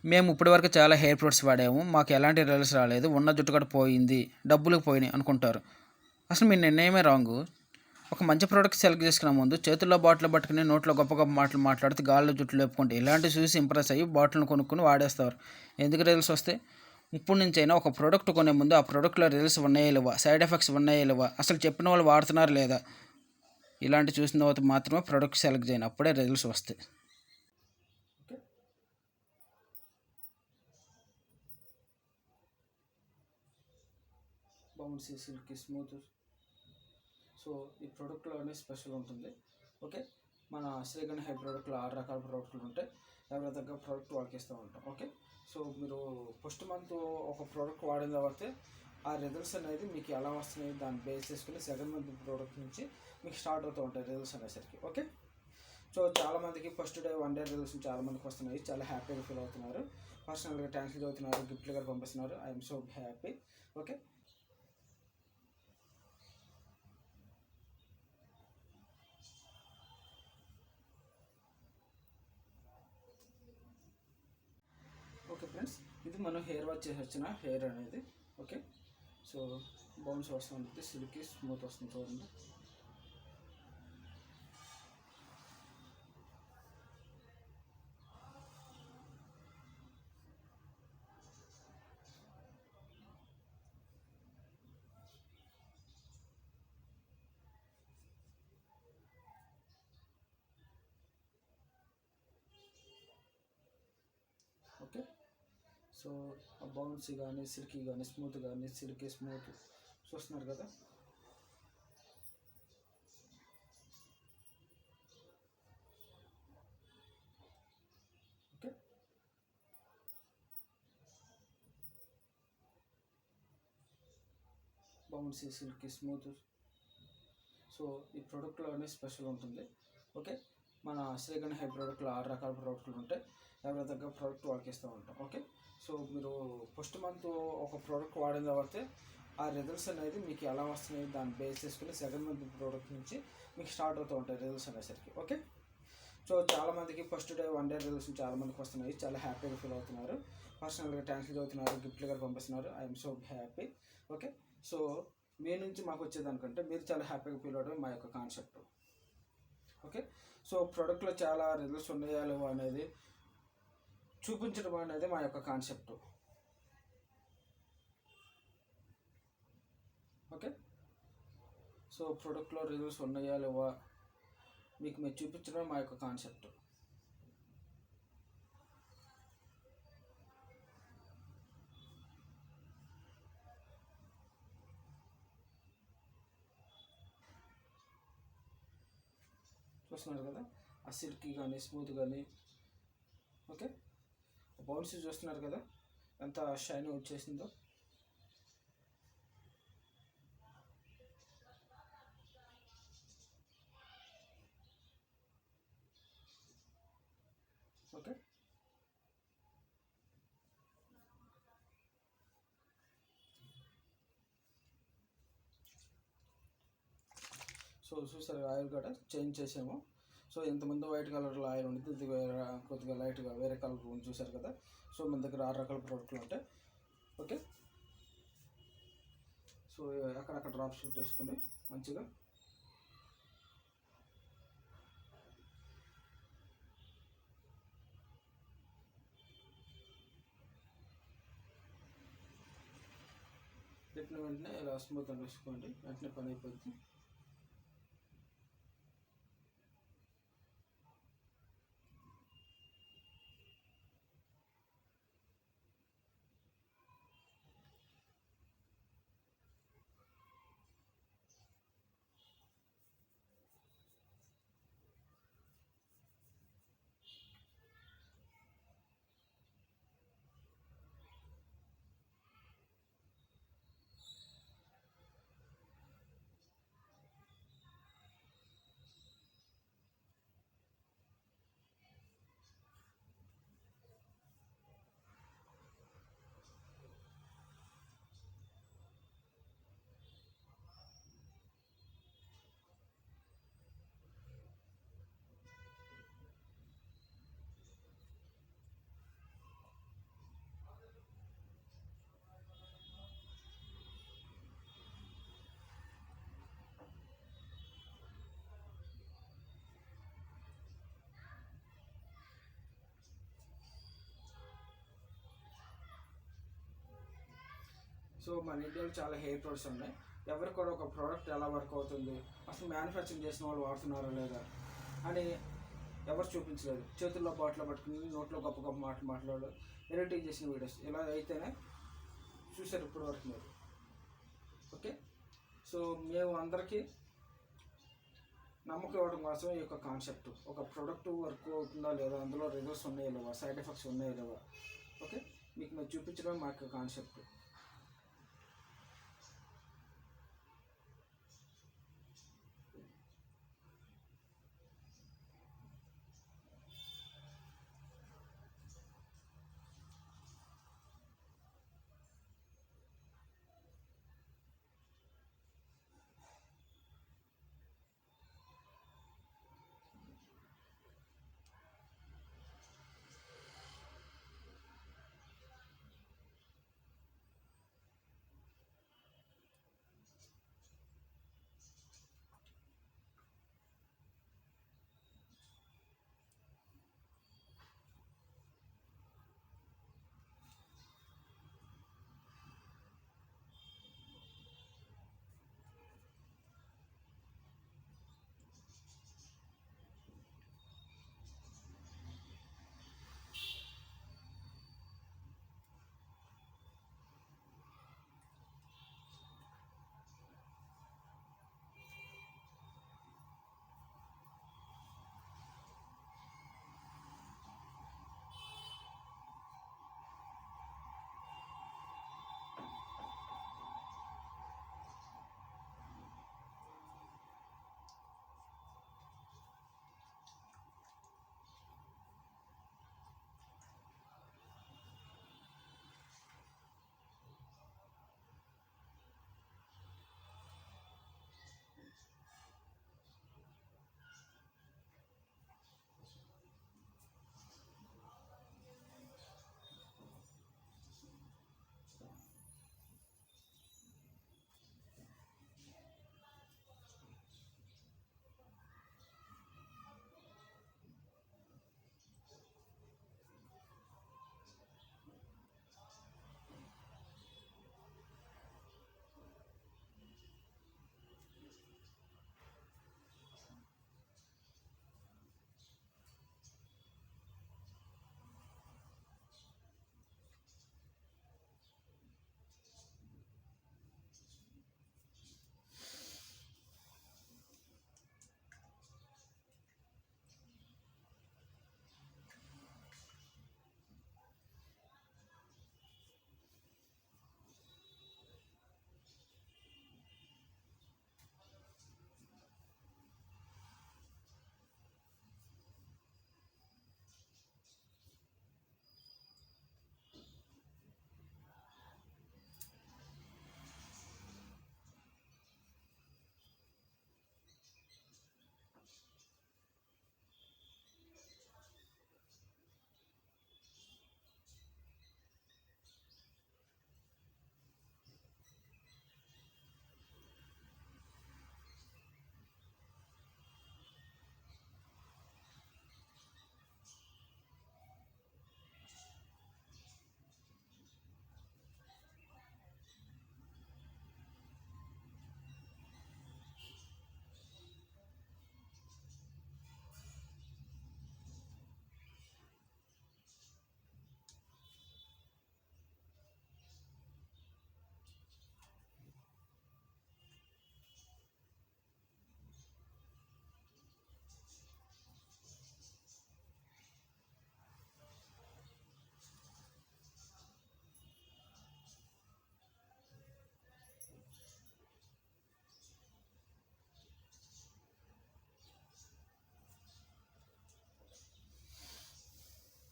మేము ఇప్పటివరకు చాలా హెయిర్ ప్రొడక్ట్స్ వాడాము, మాకు ఎలాంటి రిజల్ట్స్ రాలేదు, ఉన్న జుట్టు కూడా పోయింది, డబ్బులు పోయినాయి అనుకుంటారు. అసలు మీ నిర్ణయమే రాంగు. ఒక మంచి ప్రోడక్ట్ సెలెక్ట్ చేసుకునే ముందు చేతుల్లో బాటిల్ పట్టుకుని నోట్లో గొప్ప గొప్ప మాటలు మాట్లాడితే గాల్లో జుట్టు లేపుకుంటే ఇలాంటివి చూసి ఇంప్రెస్ అయ్యి బాటిల్ని కొనుక్కొని వాడేస్తారు. ఎందుకు రిజల్ట్స్ వస్తే ఇప్పుడు నుంచైనా ఒక ప్రోడక్ట్ కొనే ముందు ఆ ప్రోడక్ట్లో రిజల్ట్స్ ఉన్నాయా లేవా, సైడ్ ఎఫెక్ట్స్ ఉన్నాయా లేవా, అసలు చెప్పిన వాళ్ళు వాడుతున్నారా లేదా, ఇలాంటి చూసిన తర్వాత మాత్రమే ప్రోడక్ట్ సెలెక్ట్ చేయను, అప్పుడే రిజల్ట్స్ వస్తాయి. Okay, bouncy silky smooth. So ఈ ప్రోడక్ట్లో స్పెషల్ ఉంటుంది. ఓకే, మన శ్రీగణ్ హెయిర్ ప్రోడక్ట్లో 6 రకాల ప్రోడక్ట్లు ఉంటాయి. ఎవరి దగ్గర ప్రోడక్ట్ వాళ్ళకి ఇస్తూ ఉంటాం. ఓకే, సో మీరు ఫస్ట్ మంత్ ఒక ప్రోడక్ట్ వాడిన తర్వాత ఆ రిజల్ట్స్ అనేది మీకు ఎలా వస్తున్నాయి దాన్ని బేస్ చేసుకుని సెకండ్ మంత్ ప్రోడక్ట్ నుంచి మీకు స్టార్ట్ అవుతూ ఉంటాయి రిజల్ట్స్ అనేసరికి. ఓకే, సో చాలామందికి ఫస్ట్ డే 1 డే రిజల్ట్స్ చాలామందికి వస్తున్నాయి, చాలా హ్యాపీగా ఫీల్ అవుతున్నారు, పర్సనల్గా థ్యాంక్స్ చదువుతున్నారు, గిఫ్ట్లు గారు పంపిస్తున్నారు. I'm so happy. Okay, okay friends, ఇది మనం హెయిర్ వాష్ చేసి వచ్చిన హెయిర్ అనేది. ఓకే, సో బౌన్స్ వస్తుంది, సిల్కీ స్మూత్ వస్తుంది చూడండి. ఓకే, సో బౌన్సీ కానీ సిల్కీ కానీ స్మూత్ కానీ సిల్కీ స్మూత్ చూస్తున్నారు కదా. Okay, bouncy silky smooth. So ఈ ప్రోడక్ట్లో స్పెషల్ ఉంటుంది. ఓకే, మన శ్రీగణ్ హెయిర్ ప్రోడక్ట్లో 6 రకాల ప్రోడక్ట్లు ఉంటాయి. ఎవరి దగ్గర ప్రోడక్ట్ వాళ్ళకి ఇస్తూ ఉంటాం. ఓకే, సో మీరు ఫస్ట్ మంత్ ఒక ప్రోడక్ట్ వాడిన తర్వాత ఆ రిజల్ట్స్ అనేది మీకు ఎలా వస్తున్నాయి దాన్ని బేస్ చేసుకుని సెకండ్ మంత్ ప్రోడక్ట్ నుంచి మీకు స్టార్ట్ అవుతూ ఉంటాయి రిజల్ట్స్ అనేసరికి. ఓకే, సో చాలామందికి ఫస్ట్ డే 1 డే రిజల్ట్స్ చాలామందికి వస్తున్నాయి, చాలా హ్యాపీగా ఫీల్ అవుతున్నారు, పర్సనల్గా థ్యాంక్స్ చదువుతున్నారు, గిఫ్ట్లు గారు పంపిస్తున్నారు. I'm so happy. Okay, so మీ నుంచి మాకు వచ్చేదానికంటే మీరు చాలా హ్యాపీగా ఫీల్ అవడం మా యొక్క కాన్సెప్ట్. ఓకే, సో ప్రోడక్ట్లో చాలా రిజల్ట్స్ ఉన్నాయా లేవో అనేది చూపించడం అనేది మా యొక్క కాన్సెప్ట్. ఓకే, సో ప్రోడక్ట్లో రిజల్ట్స్ ఉన్నాయా లేవా మీకు మేము చూపించడం మా యొక్క కాన్సెప్ట్. చూస్తున్నారు కదా, ఆ సిల్కీ కానీ స్మూత్ కానీ. ఓకే, బౌన్స్ చూస్తున్నారు కదా ఎంత షైన్ వచ్చేసిందో. ఓకే, సో చూసారు ఆయిల్ కూడా చేంజ్ చేసాము. సో ఇంతకుముందు వైట్ కలర్లో ఆయిల్ ఉంటుంది, ఇది కొద్దిగా లైట్గా వేరే కలర్ ఉంది చూసారు కదా. సో మన దగ్గర 6 రకాల ప్రోడక్ట్లు ఉంటాయి. ఓకే, సో అక్కడక్కడ డ్రాప్ షూట్ చేసుకుని మంచిగా పెట్టిన వెంటనే ఇలా స్మూత్ అని వేసుకోండి, వెంటనే పని అయిపోద్ది. సో మన ఇండియాలో చాలా హెయిర్ ప్రొడక్ట్స్ ఉన్నాయి. ఎవరికి కూడా ఒక ప్రోడక్ట్ ఎలా వర్క్ అవుతుంది, అసలు మ్యానుఫ్యాక్చరింగ్ చేసిన వాళ్ళు వాడుతున్నారా లేదా అని ఎవరు చూపించలేదు. చేతుల్లో బాటిల్ పట్టుకుని నోట్లో గొప్ప గొప్ప మాటలు మాట్లాడు ఎడిటింగ్ చేసిన వీడియోస్ ఇలా అయితేనే చూసారు ఇప్పుడు వరకు మీరు. ఓకే, సో మేము అందరికీ నమ్మకం ఇవ్వడం కోసం ఈ యొక్క కాన్సెప్ట్, ఒక ప్రోడక్ట్ వర్క్ అవుతుందా లేదా, అందులో రిజల్ట్స్ ఉన్నాయా లేవా, సైడ్ ఎఫెక్ట్స్ ఉన్నాయా లేవా, ఓకే మీకు మేము చూపించడం మా యొక్క కాన్సెప్ట్.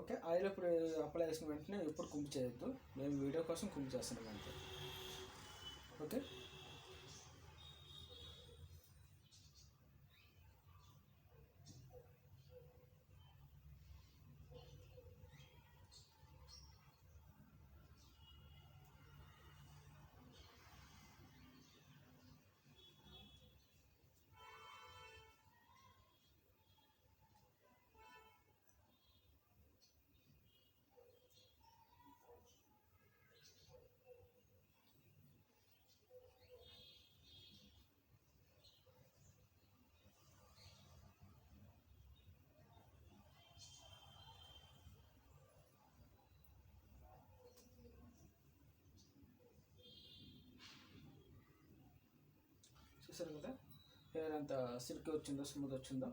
ఓకే, ఆయిల్ ఇప్పుడు అప్లై చేసిన వెంటనే ఎప్పుడు కుంపు చేయొద్దు, మేము వీడియో కోసం కుంపు చేస్తున్నాం అంతే. ఓకే, చూసారు కదా హెయిర్ ఎంత సిల్క్ వచ్చిందో, స్మూత్ వచ్చిందో.